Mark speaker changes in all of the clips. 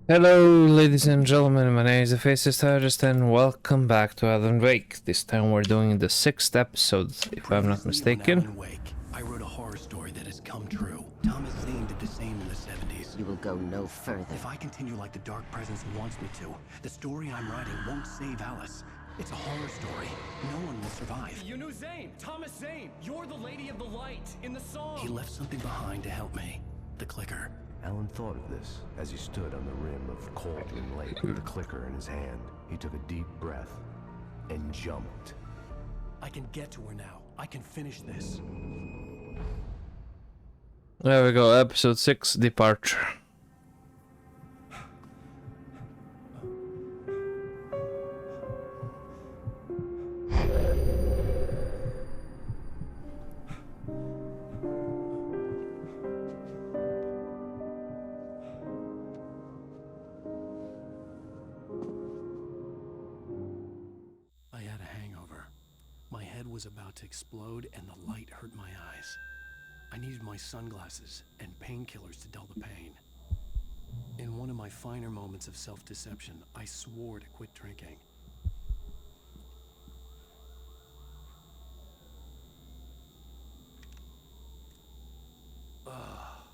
Speaker 1: Hello, ladies and gentlemen. My name is the Faceless Artist, and welcome back to Alan Wake. This time we're doing the 6th episode, if I'm not mistaken.
Speaker 2: On Alan Wake, I wrote a horror story that has come true. Thomas Zane did the same in the 70s.
Speaker 3: You will go no further.
Speaker 2: If I continue like the Dark Presence wants me to, the story I'm writing won't save Alice. It's a horror story. No one will survive.
Speaker 4: You knew Zane! Thomas Zane! You're the Lady of the Light in the song!
Speaker 2: He left something behind to help me. The clicker.
Speaker 5: Alan thought of this as he stood on the rim of Cauldron Lake with the clicker in his hand. He took a deep breath and jumped.
Speaker 2: I can get to her now. I can finish this.
Speaker 1: There we go, episode 6, Departure.
Speaker 2: I had a hangover. My head was about to explode and the light hurt my eyes. I needed my sunglasses and painkillers to dull the pain. In one of my finer moments of self-deception, I swore to quit drinking.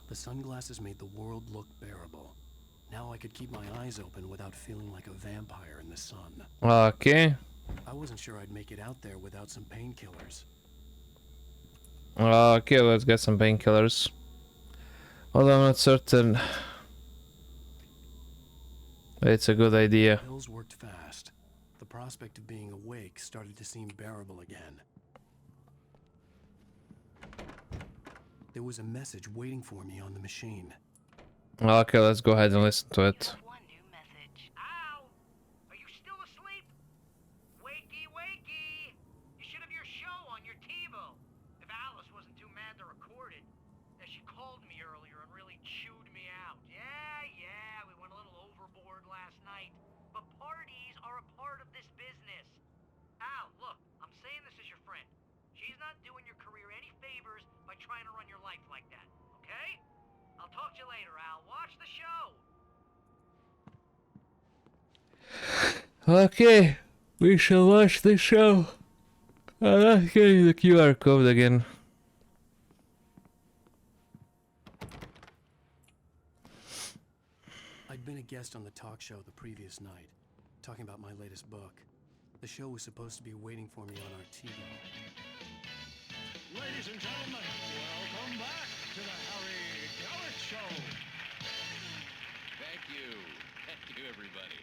Speaker 2: The sunglasses made the world look bearable. Now I could keep my eyes open without feeling like a vampire in the sun.
Speaker 1: Okay.
Speaker 2: I wasn't sure I'd make it out there without some painkillers.
Speaker 1: Okay, let's get some painkillers. Although I'm not certain it's a good idea.
Speaker 2: Pills worked fast. The prospect of being awake started to seem bearable again. There was a message waiting for me on the machine.
Speaker 1: Okay, let's go ahead and listen to it.
Speaker 6: One new message. Ow! Are you still asleep? Wakey, wakey! You should have your show on your TiVo. If Alice wasn't too mad to record it. She called me earlier and really chewed me out. Yeah, we went a little overboard last night. But parties are a part of this business. Al, look, I'm saying this as your friend. She's not doing your career any favors by trying to run your life like that, okay? I'll talk to you later, Al. Watch the show.
Speaker 1: Okay, we shall watch the show. I'm not getting the QR code again.
Speaker 2: I'd been a guest on the talk show the previous night, talking about my latest book. The show was supposed to be waiting for me on our TiVo.
Speaker 7: Ladies and gentlemen, welcome back to the Harry Gallic Show.
Speaker 8: Thank you. Thank you, everybody.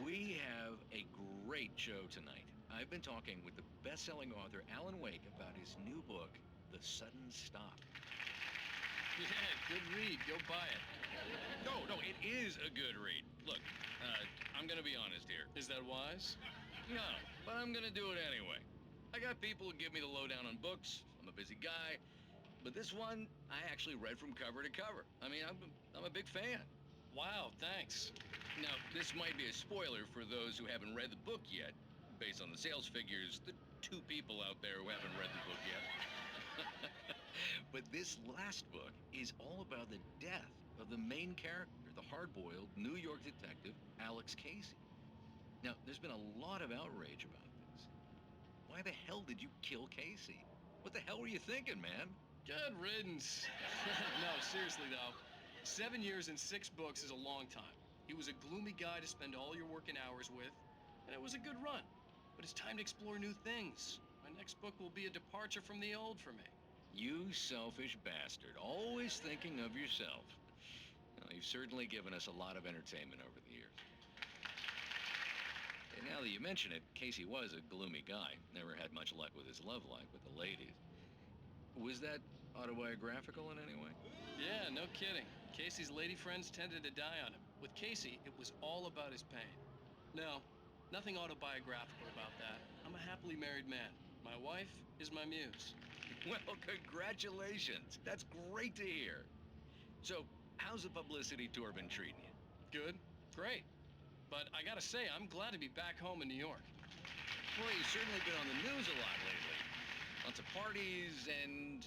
Speaker 8: We have a great show tonight. I've been talking with the best-selling author Alan Wake about his new book, The Sudden Stop.
Speaker 4: Yeah, good read. Go buy it.
Speaker 8: No, it is a good read. Look, I'm gonna be honest here.
Speaker 4: Is that wise?
Speaker 8: No, but I'm gonna do it anyway. I got people who give me the lowdown on books. I'm a busy guy. But this one, I actually read from cover to cover. I mean, I'm a big fan.
Speaker 4: Wow, thanks.
Speaker 8: Now, this might be a spoiler for those who haven't read the book yet. Based on the sales figures, the 2 people out there who haven't read the book yet. But this last book is all about the death of the main character, the hard-boiled New York detective, Alex Casey. Now, there's been a lot of outrage about this. Why the hell did you kill Casey? What the hell were you thinking, man?
Speaker 4: Good riddance. No, seriously though. 7 years and 6 books is a long time. He was a gloomy guy to spend all your working hours with, and it was a good run. But it's time to explore new things. My next book will be a departure from the old for me.
Speaker 8: You selfish bastard, always thinking of yourself. Well, you've certainly given us a lot of entertainment over the years. And now that you mention it, Casey was a gloomy guy. Never had much luck with his love life with the ladies. Was that autobiographical in any way?
Speaker 4: Yeah, no kidding. Casey's lady friends tended to die on him. With Casey, it was all about his pain. No, nothing autobiographical about that. I'm a happily married man. My wife is my muse.
Speaker 8: Well, congratulations. That's great to hear. So, how's the publicity tour been treating you?
Speaker 4: Good, great. But I gotta say, I'm glad to be back home in New York.
Speaker 8: Well, you've certainly been on the news a lot lately. Lots of parties and,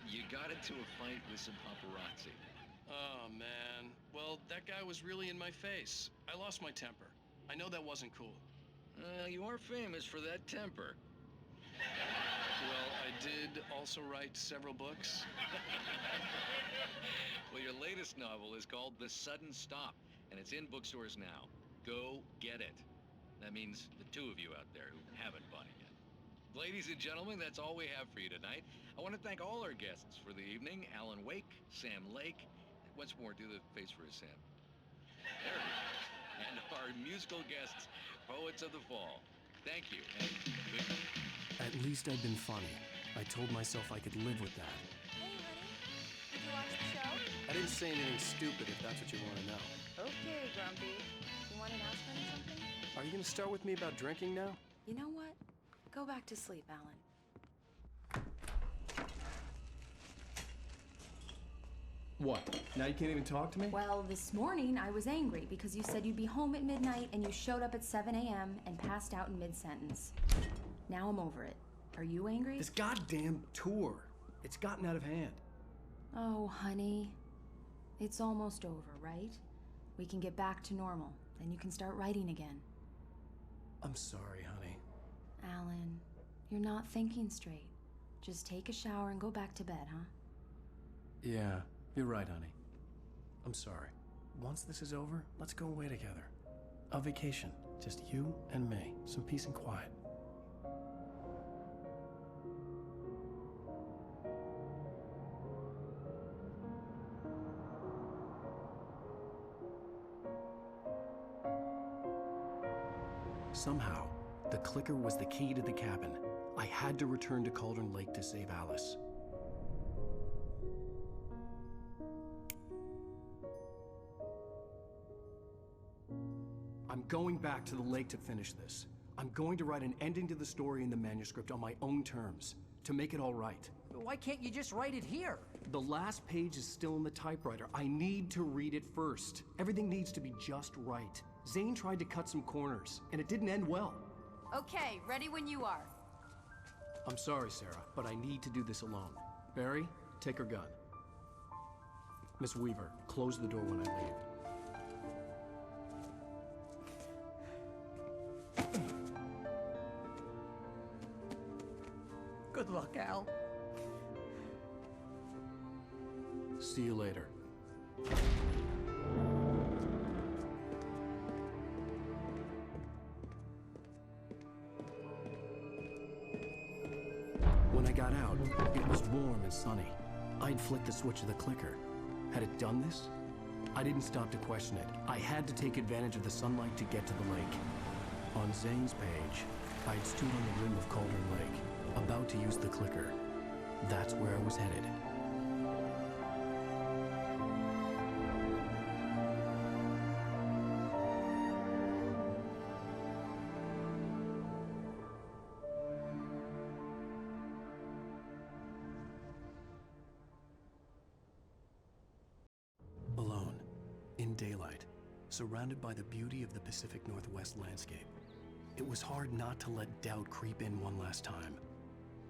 Speaker 8: you got into a fight with some paparazzi.
Speaker 4: Oh, man. That guy was really in my face. I lost my temper. I know that wasn't cool.
Speaker 8: You are famous for that temper.
Speaker 4: Well, I did also write several books.
Speaker 8: Well, your latest novel is called The Sudden Stop, and it's in bookstores now. Go get it. That means the two of you out there who haven't bought it yet. Ladies and gentlemen, that's all we have for you tonight. I want to thank all our guests for the evening. Alan Wake, Sam Lake. Once more, do the face for Sam. There we go. And our musical guests, Poets of the Fall. Thank you, and good night.
Speaker 2: At least I'd been funny. I told myself I could live with that.
Speaker 3: Hey, honey. Did you watch the show?
Speaker 2: I didn't say anything stupid if that's what you want to know.
Speaker 3: Okay, Grumpy. You want an announcement or something?
Speaker 2: Are you gonna start with me about drinking now?
Speaker 3: You know what? Go back to sleep, Alan.
Speaker 2: What? Now you can't even talk to me?
Speaker 3: Well, this morning I was angry because you said you'd be home at midnight and you showed up at 7 a.m. and passed out in mid-sentence. Now I'm over it. Are you angry?
Speaker 2: This goddamn tour. It's gotten out of hand.
Speaker 3: Oh, honey. It's almost over, right? We can get back to normal. Then you can start writing again.
Speaker 2: I'm sorry, honey.
Speaker 3: Alan, you're not thinking straight. Just take a shower and go back to bed, huh?
Speaker 2: Yeah, you're right, honey. I'm sorry. Once this is over, let's go away together. A vacation. Just you and me. Some peace and quiet. Somehow, the clicker was the key to the cabin. I had to return to Cauldron Lake to save Alice. I'm going back to the lake to finish this. I'm going to write an ending to the story in the manuscript on my own terms, to make it all right.
Speaker 6: Why can't you just write it here?
Speaker 2: The last page is still in the typewriter. I need to read it first. Everything needs to be just right. Zane tried to cut some corners, and it didn't end well.
Speaker 3: Okay, ready when you are.
Speaker 2: I'm sorry, Sarah, but I need to do this alone. Barry, take her gun. Miss Weaver, close the door when I leave.
Speaker 6: Good luck, Al.
Speaker 2: See you later. When I got out, it was warm and sunny. I'd flicked the switch of the clicker. Had it done this? I didn't stop to question it. I had to take advantage of the sunlight to get to the lake. On Zane's page, I'd stood on the rim of Cauldron Lake, about to use the clicker. That's where I was headed. Alone, in daylight, surrounded by the beauty of the Pacific Northwest landscape. It was hard not to let doubt creep in one last time.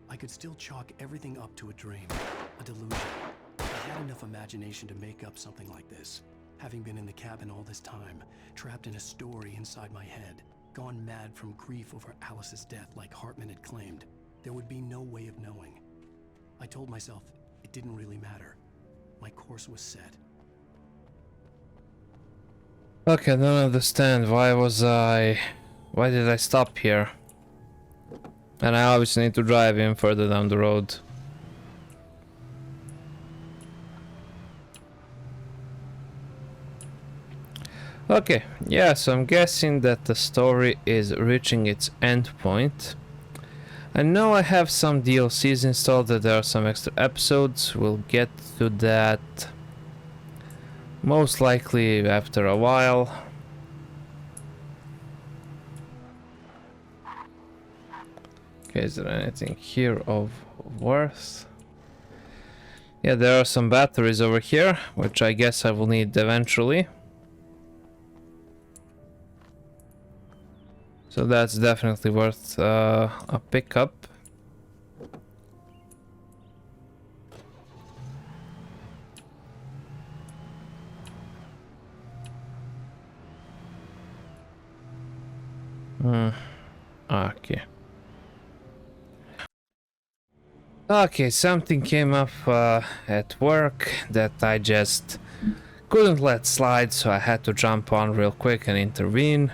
Speaker 2: I could still chalk everything up to a dream, a delusion. I had enough imagination to make up something like this. Having been in the cabin all this time, trapped in a story inside my head, gone mad from grief over Alice's death like Hartman had claimed, there would be no way of knowing. I told myself it didn't really matter. My course was set.
Speaker 1: Okay, I don't understand. Why did I stop here? And I obviously need to drive in further down the road. Okay, yeah, so I'm guessing that the story is reaching its end point. I know I have some DLCs installed, that there are some extra episodes. We'll get to that most likely after a while. Okay, is there anything here of worth? Yeah, there are some batteries over here, which I guess I will need eventually. So that's definitely worth a pickup. Okay. Okay, something came up at work that I just couldn't let slide, so I had to jump on real quick and intervene.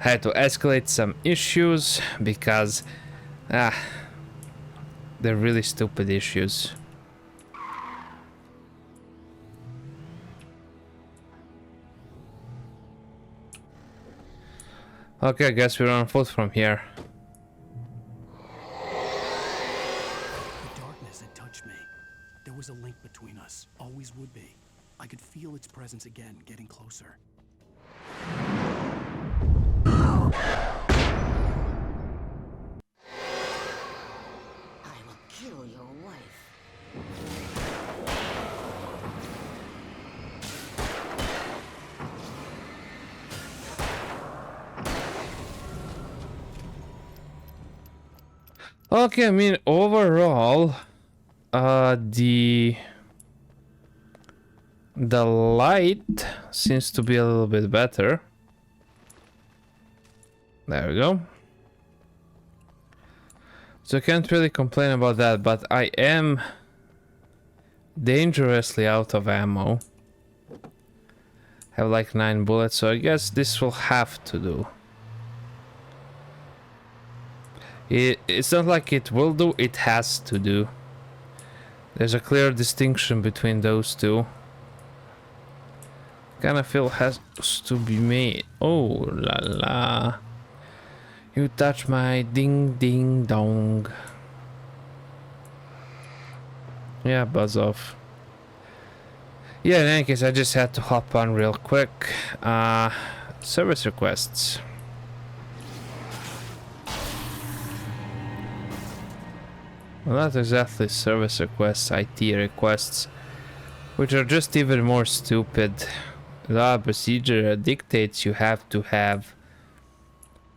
Speaker 1: I had to escalate some issues because they're really stupid issues. Okay, I guess we're on foot from here.
Speaker 2: The darkness had touched me. There was a link between us. Always would be. I could feel its presence again, getting closer.
Speaker 9: I will kill your wife.
Speaker 1: Okay, I mean, overall, the light seems to be a little bit better. There we go. So I can't really complain about that, but I am dangerously out of ammo. Have like 9 bullets, so I guess this will have to do. It's not like it will do, it has to do. There's a clear distinction between those two. Kinda feel has to be made. Oh la la. You touch my ding ding dong. Yeah, buzz off. Yeah, in any case, I just had to hop on real quick. Service requests. Well, not exactly service requests, IT requests, which are just even more stupid. The procedure dictates you have to have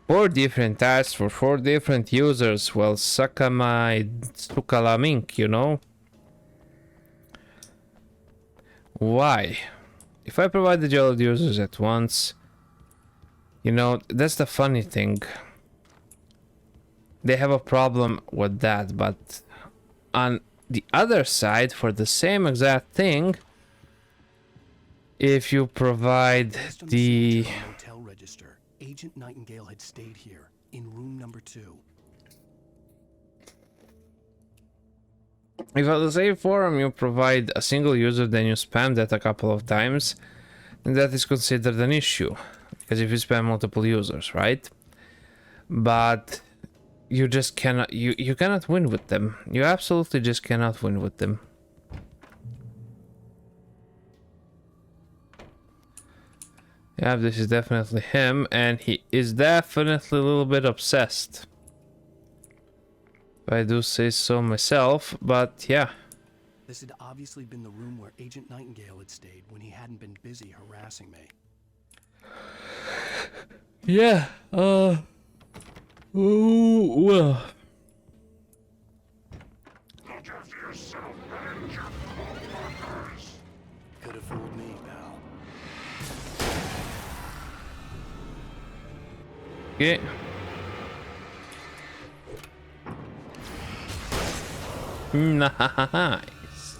Speaker 1: 4 different tasks for 4 different users. Well, sukalamink, you know? Why? If I provided you all the users at once, you know, that's the funny thing. They have a problem with that, but on the other side, for the same exact thing, if you provide
Speaker 2: Based on
Speaker 1: the
Speaker 2: signature on the hotel register, Agent Nightingale had stayed here in room number 2.
Speaker 1: if on the same forum you provide a single user, then you spam that a couple of times, then that is considered an issue, because if you spam multiple users, right? But you just cannot, you cannot win with them. You absolutely just cannot win with them. Yeah, this is definitely him, and he is definitely a little bit obsessed. I do say so myself, but yeah.
Speaker 2: This had obviously been the room where Agent Nightingale had stayed when he hadn't been busy harassing me.
Speaker 1: Yeah, well.
Speaker 2: Could have fooled me, pal.
Speaker 1: Okay. Nice.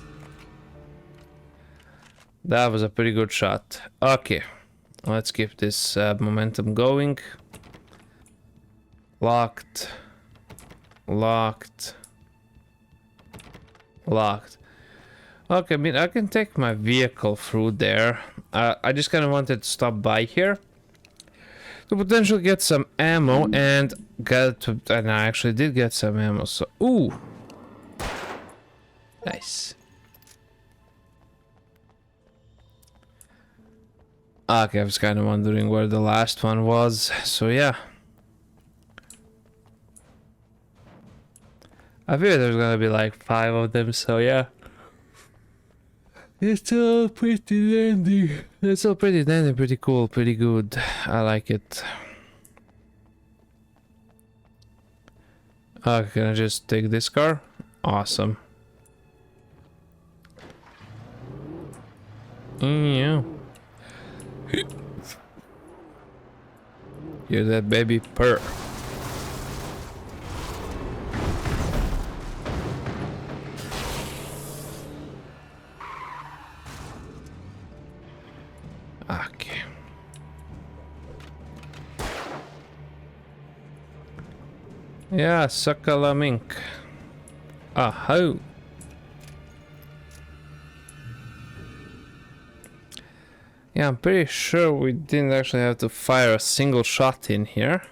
Speaker 1: That was a pretty good shot. Okay. Let's keep this momentum going. Locked. Locked. Locked. Okay, I mean, I can take my vehicle through there. I just kind of wanted to stop by here to potentially get some ammo and and I actually did get some ammo, so ooh. Nice. Okay, I was kind of wondering where the last one was, so yeah. I figured there's gonna be like 5 of them, so yeah. It's all pretty dandy. It's all pretty dandy, pretty cool, pretty good. I like it. Okay, can I just take this car? Awesome. Yeah. Hear that baby purr. Okay. Yeah, Sakalamink. Aho. Yeah, I'm pretty sure we didn't actually have to fire a single shot in here.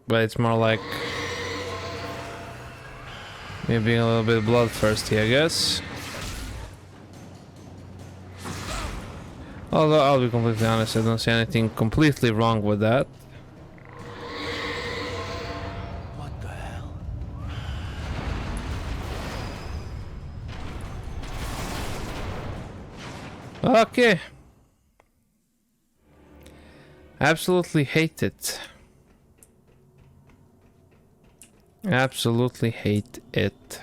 Speaker 1: But it's more like me being a little bit bloodthirsty, I guess. Although, I'll be completely honest, I don't see anything completely wrong with that.
Speaker 2: What the hell?
Speaker 1: Okay. Absolutely hate it. Absolutely hate it.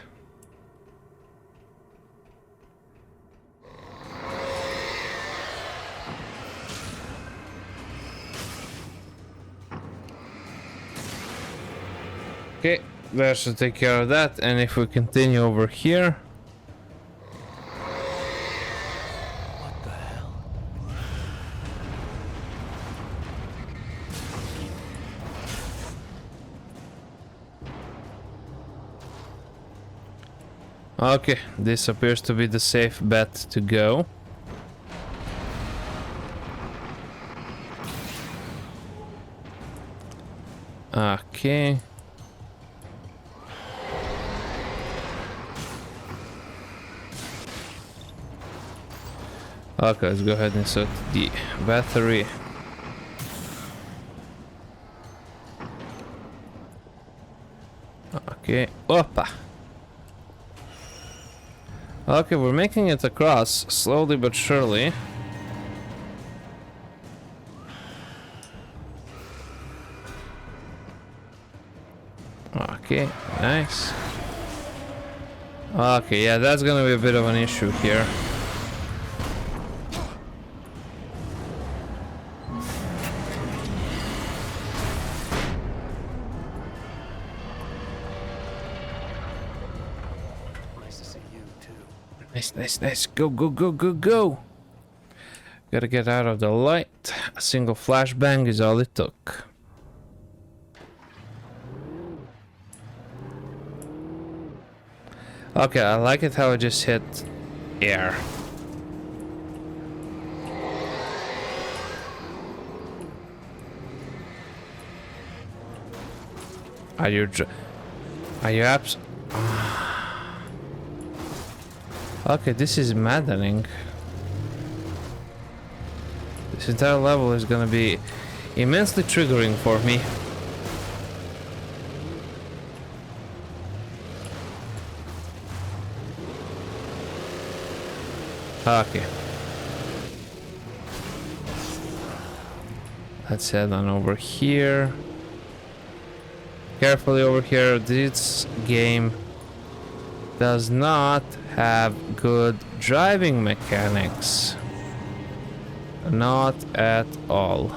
Speaker 1: Okay, that should take care of that. And if we continue over here.
Speaker 2: What the hell?
Speaker 1: Okay, this appears to be the safe bet to go. Okay. Okay, let's go ahead and set the battery. Okay, opa. Okay, we're making it across, slowly but surely. Okay, nice. Okay, yeah, that's gonna be a bit of an issue here.
Speaker 2: Nice to see you too.
Speaker 1: Nice, nice, nice. Go, go, go, go, go. Gotta get out of the light. A single flashbang is all it took. Okay, I like it how I just hit air. Are you abs? Okay, this is maddening. This entire level is gonna be immensely triggering for me. Okay. Let's head on over here. Carefully over here. This game does not have good driving mechanics. Not at all.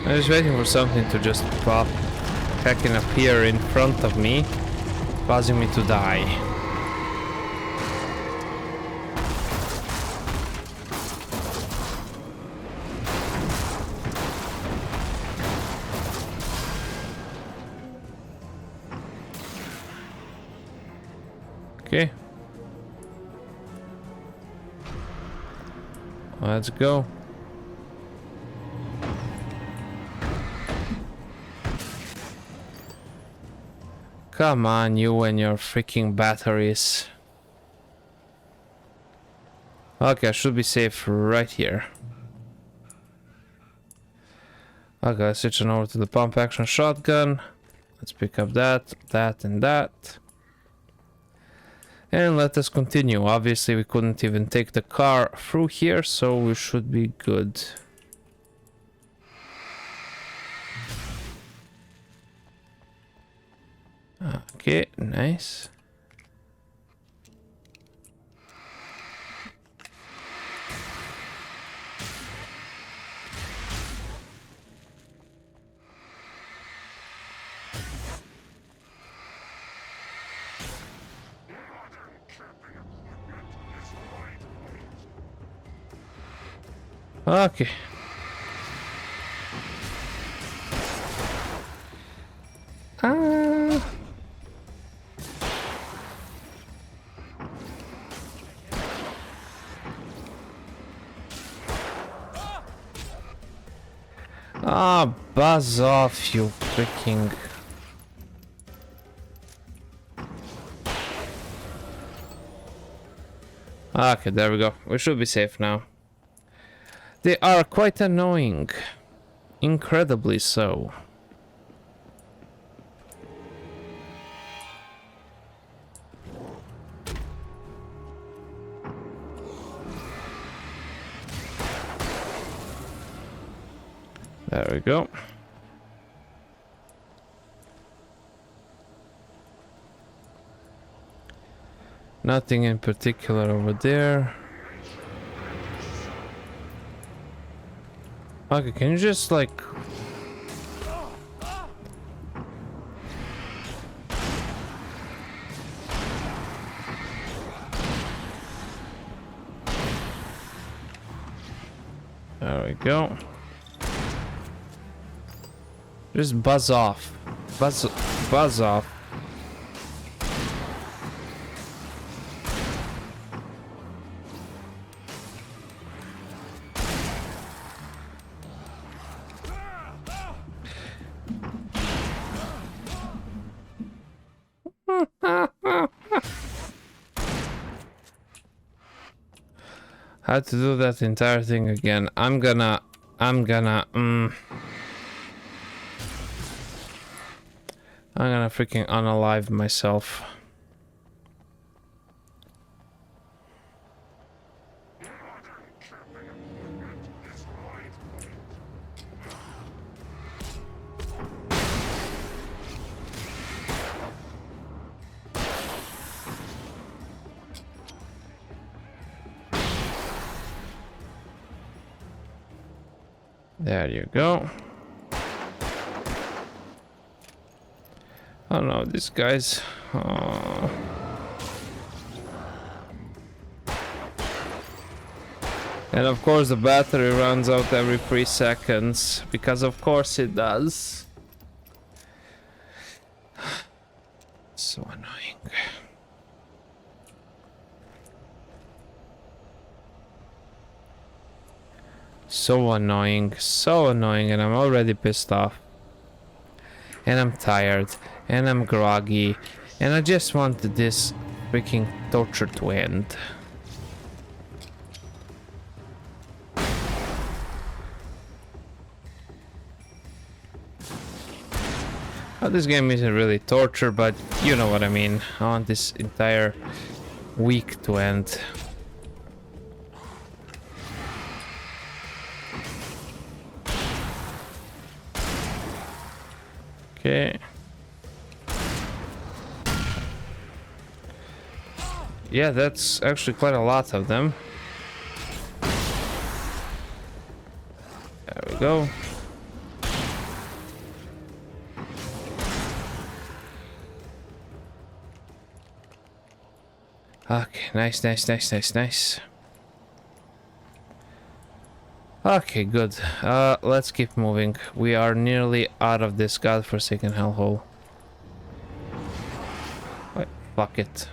Speaker 1: I'm just waiting for something to just pop, heckin' appear in front of me, causing me to die. Okay. Let's go. Come on, you and your freaking batteries. Okay, I should be safe right here. Okay, let's switch on over to the pump action shotgun. Let's pick up that, that, and that. And let us continue. Obviously, we couldn't even take the car through here, so we should be good. Okay, nice. Okay. Buzz off, you freaking... Okay, there we go. We should be safe now. They are quite annoying. Incredibly so. There we go. Nothing in particular over there. Okay, can you just like... There we go. Just buzz off. Buzz off. How to do that entire thing again? I'm gonna freaking unalive myself. There you go. Oh no, these guys. Oh. And of course the battery runs out every 3 seconds, because of course it does. So annoying. So annoying, and I'm already pissed off. And I'm tired, and I'm groggy, and I just want this freaking torture to end. Oh, this game isn't really torture, but you know what I mean. I want this entire week to end. Okay. Yeah, that's actually quite a lot of them. There we go. Okay, nice. Okay, good. Let's keep moving. We are nearly out of this godforsaken hellhole. Wait, fuck it.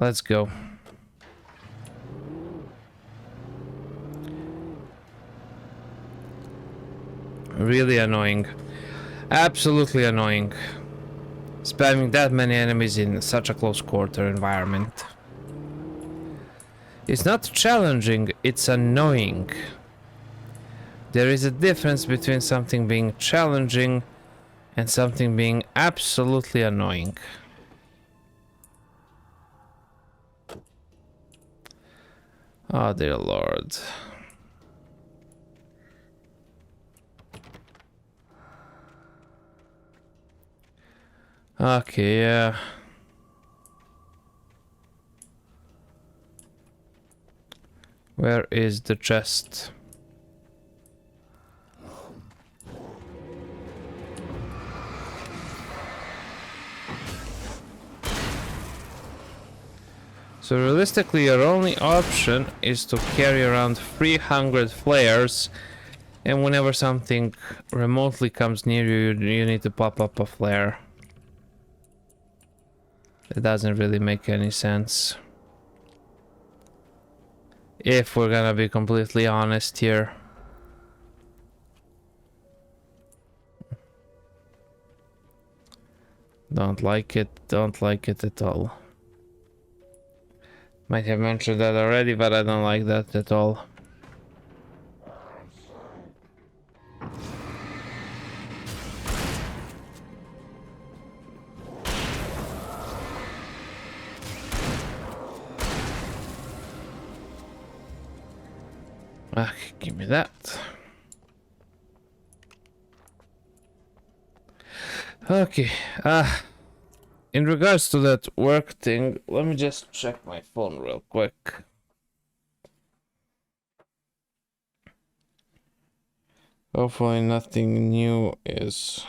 Speaker 1: Let's go. Really annoying. Absolutely annoying. Spamming that many enemies in such a close quarter environment. It's not challenging, it's annoying. There is a difference between something being challenging and something being absolutely annoying. Oh dear lord. Okay, yeah. Where is the chest? So realistically, your only option is to carry around 300 flares, and whenever something remotely comes near you, you need to pop up a flare. It doesn't really make any sense. If we're gonna be completely honest here. Don't like it at all. Might have mentioned that already, but I don't like that at all. Give me that. Okay, in regards to that work thing, let me just check my phone real quick. Hopefully nothing new is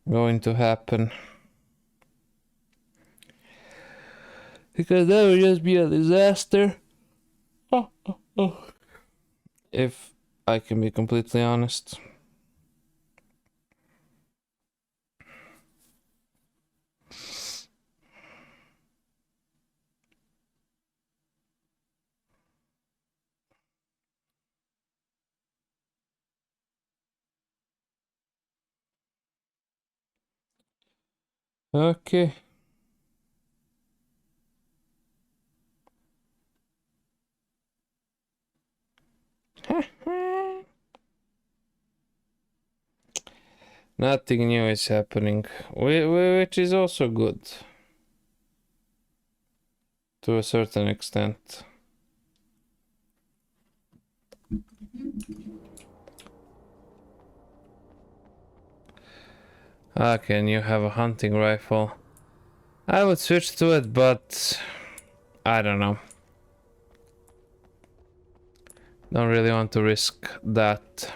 Speaker 1: going to happen. Because that would just be a disaster. If I can be completely honest. Okay. Nothing new is happening, which is also good. To a certain extent. Okay, and you have a hunting rifle. I would switch to it, but I don't know. Don't really want to risk that.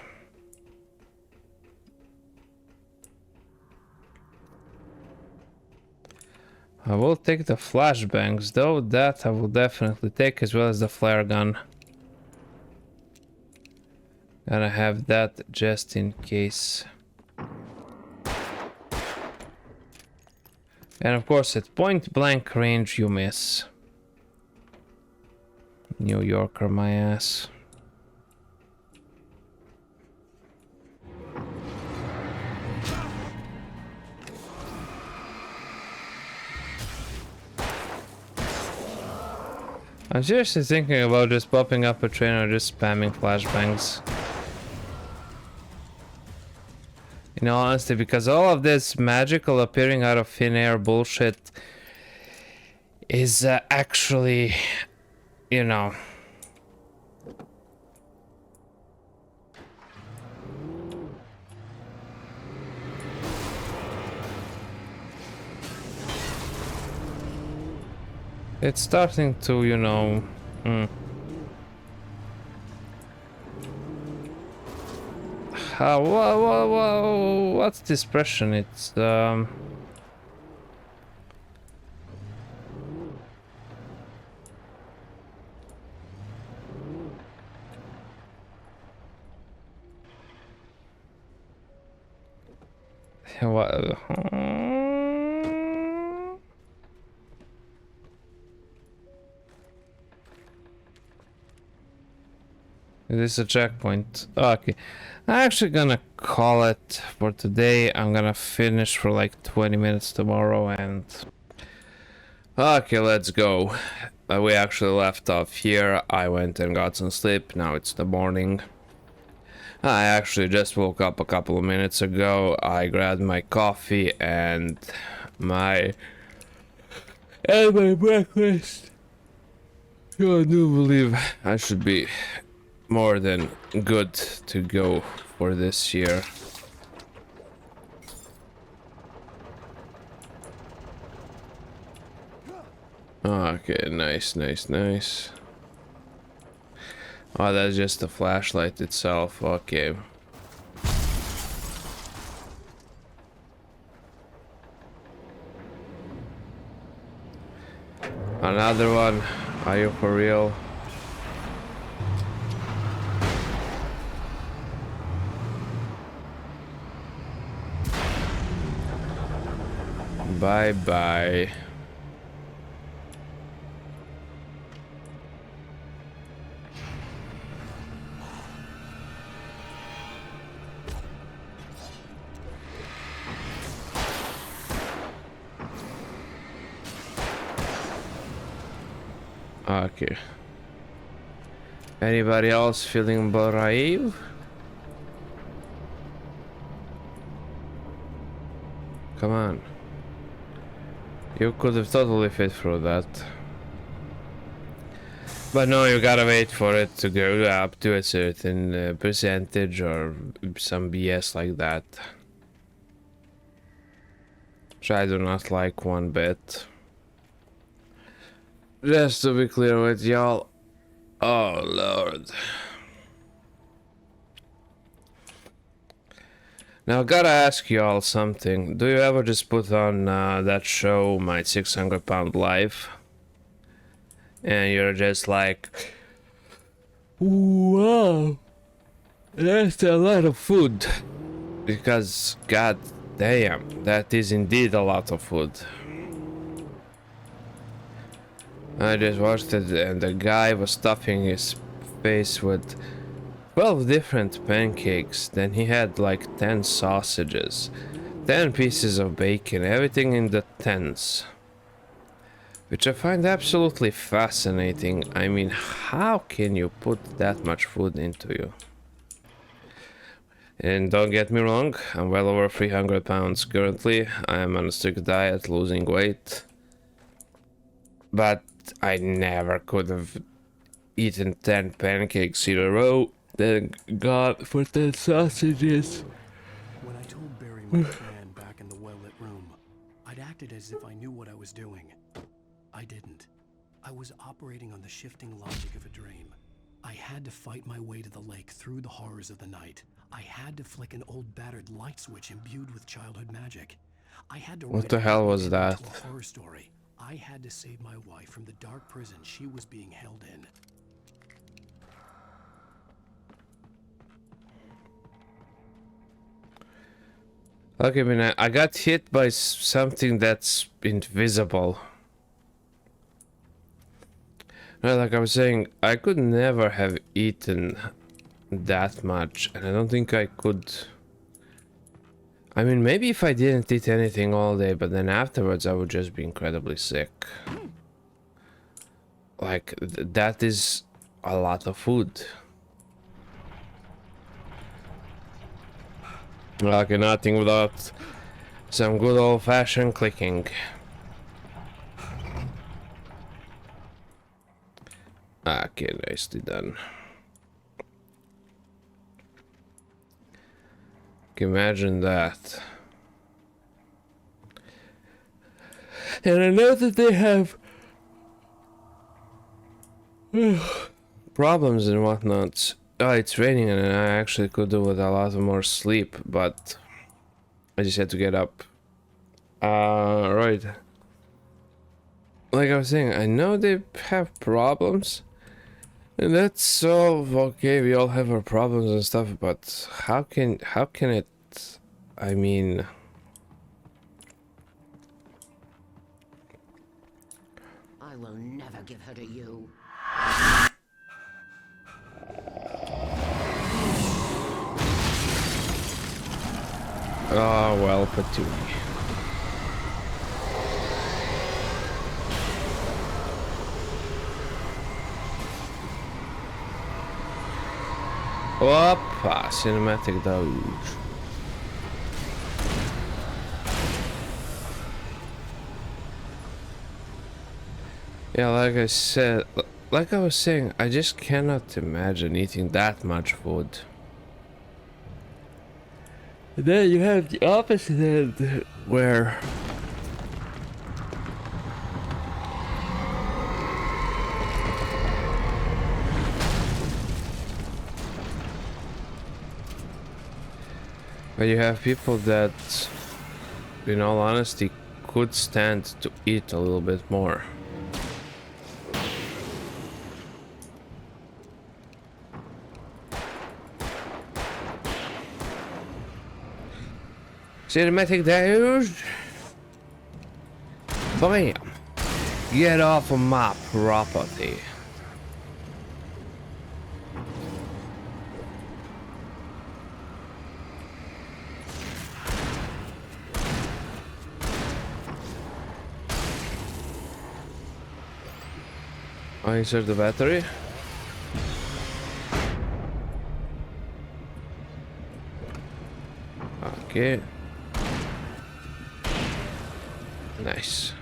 Speaker 1: I will take the flashbangs though, that I will definitely take, as well as the flare gun. Gonna have that just in case. And of course at point blank range you miss. New Yorker my ass. I'm seriously thinking about just popping up a train or just spamming flashbangs. In all honesty, because all of this magical appearing out of thin air bullshit is actually, you know... It's starting to, you know... What's this expression? It's what? This is a checkpoint. Okay. I'm actually gonna call it for today. I'm gonna finish for like 20 minutes tomorrow and... Okay, let's go. We actually left off here. I went and got some sleep. Now it's the morning. I actually just woke up a couple of minutes ago. I grabbed my coffee and my and my breakfast. So I do believe I should be more than good to go for this year. Okay, nice, nice, nice. Oh, that's just the flashlight itself. Okay. Another one. Are you for real? Bye bye. Okay. Anybody else feeling brave? Come on. You could have totally fit through that. But no, you gotta wait for it to go up to a certain percentage or some BS like that. Which I do not like one bit. Just to be clear with y'all. Oh lord. Now gotta ask y'all something. Do you ever just put on that show, My 600 Pound Life? And you're just like, wow, that's a lot of food. Because god damn, that is indeed a lot of food. I just watched it and the guy was stuffing his face with 12 different pancakes. Then he had like 10 sausages, 10 pieces of bacon, everything in the tens. Which I find absolutely fascinating. I mean, how can you put that much food into you? And don't get me wrong, I'm well over 300 pounds currently. I am on a strict diet, losing weight. But I never could have eaten 10 pancakes in a row. Then God for 10 sausages.
Speaker 2: When I told Barry my plan back in the well-lit room, I'd acted as if I knew what I was doing. I didn't. I was operating on the shifting logic of a dream. I had to fight my way to the lake through the horrors of the night. I had to flick an old battered light switch imbued with childhood magic. I had to
Speaker 1: What the hell was that?
Speaker 2: a horror story. I had to save my wife from the dark prison she was being held in.
Speaker 1: Okay, I mean, I got hit by something that's invisible. No, like I was saying, I could never have eaten that much, and I don't think I could. I mean, maybe if I didn't eat anything all day, but then afterwards I would just be incredibly sick. Like, that is a lot of food. Okay, nothing without some good old-fashioned clicking. Okay, nicely done. Imagine that. And I know that they have problems and whatnot. Oh, it's raining and I actually could do with a lot more sleep, but I just had to get up. Right. Like I was saying, I know they have problems. And that's all okay, we all have our problems and stuff, but how can it, I mean...
Speaker 9: I will never give her to you.
Speaker 1: Oh, well, Patoonie. Opa, cinematic dodge. Yeah, like I said, like I was saying, I just cannot imagine eating that much food. Then you have the opposite end where you have people that, in all honesty, could stand to eat a little bit more. Cinematic days. Bam! Get off of my property. I insert the battery. Okay. Nice.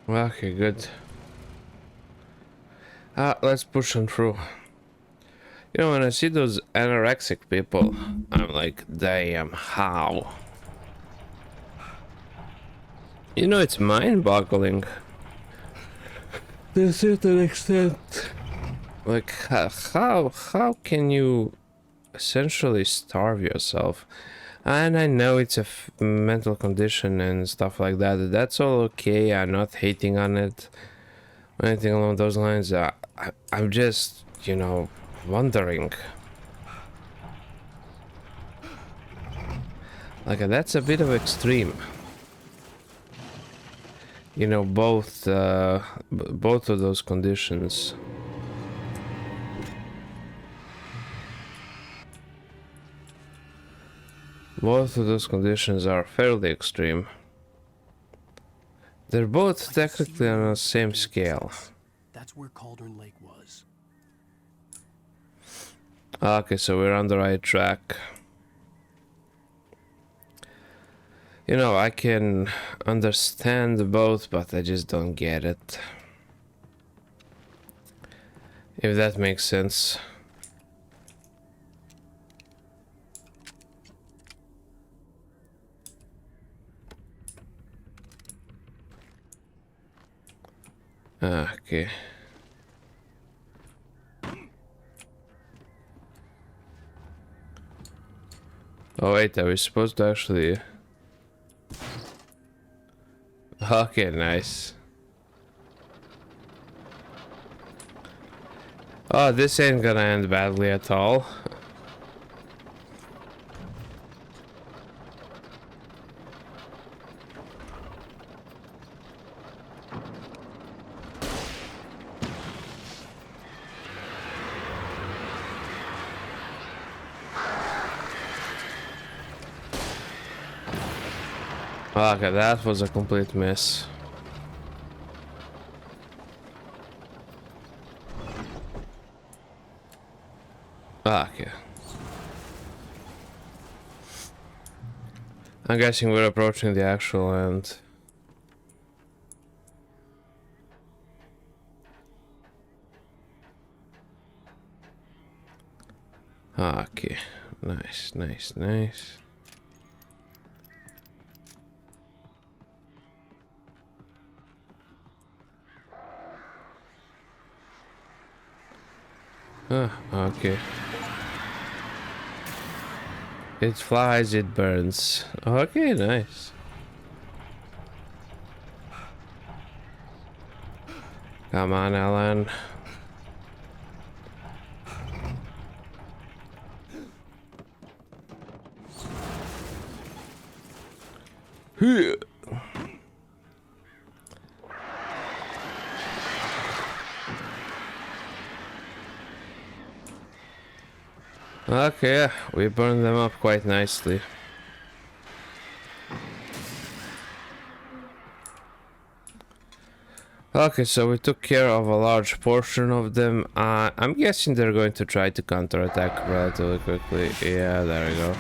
Speaker 1: Okay, good. Let's push on through. You know, when I see those anorexic people, I'm like, damn, how? You know, it's mind-boggling. To a certain extent. Like, how can you essentially starve yourself? And I know it's a mental condition and stuff like that. That's all okay. I'm not hating on it or anything along those lines. I'm just, you know, wondering. Like, that's a bit of extreme. You know, both of those conditions. Both of those conditions are fairly extreme. They're both technically on the same scale.
Speaker 2: That's where Cauldron Lake was.
Speaker 1: Okay, so we're on the right track. You know, I can understand both, but I just don't get it. If that makes sense. Okay. Oh wait, are we supposed to actually... Okay, nice. Oh, this ain't gonna end badly at all. Okay, that was a complete miss. Okay. I'm guessing we're approaching the actual end. Okay. Nice, nice, nice. Okay. It flies, it burns. Okay, nice. Come on, Alan. Okay, we burned them up quite nicely. Okay, so we took care of a large portion of them. I'm guessing they're going to try to counterattack relatively quickly. Yeah, there we go.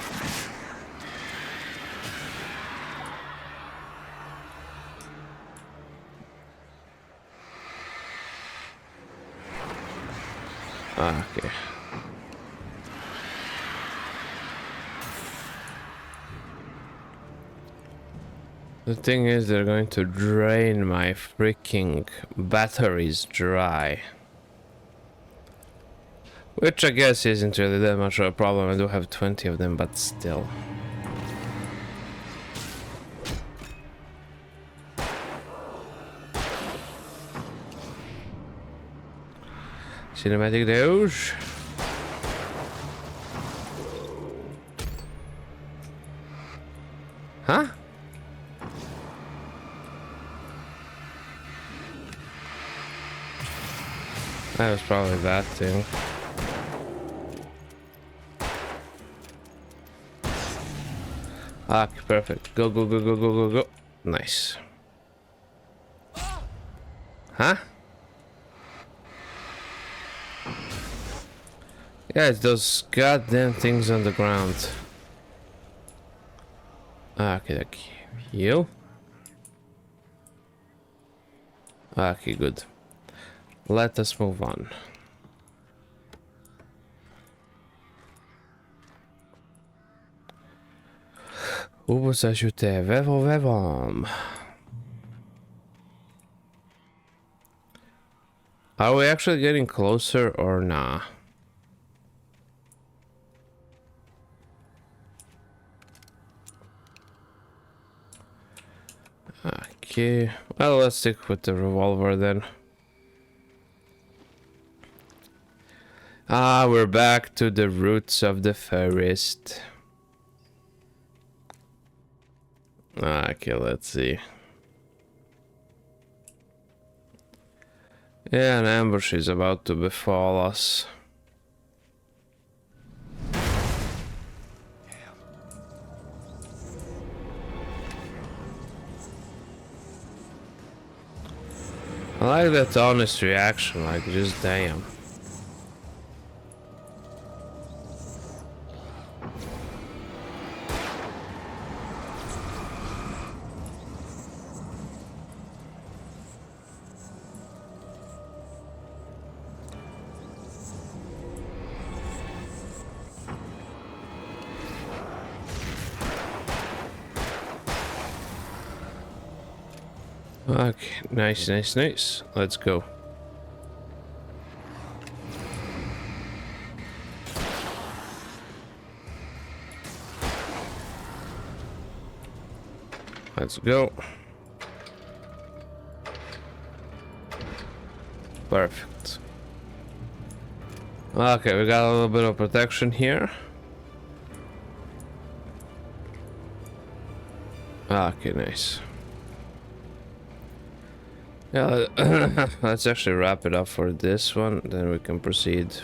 Speaker 1: Okay. The thing is, they're going to drain my freaking batteries dry. Which I guess isn't really that much of a problem. I do have 20 of them, but still. Cinematic Deus. Huh? That was probably that thing. Ah, perfect. Go, go, go, go, go, go, go. Nice. Huh? Yeah, it's those goddamn things on the ground. Okay, okay. Heal. Okay, good. Let us move on. Ubus ajute vevo vevom. Are we actually getting closer or nah? Okay, well, let's stick with the revolver then. Ah, we're back to the roots of the forest. Okay, let's see. Yeah, an ambush is about to befall us. I like that honest reaction, like just damn. Okay, nice, nice, nice. Let's go. Let's go. Perfect. Okay, we got a little bit of protection here. Okay, nice. Yeah, let's actually wrap it up for this one, then we can proceed.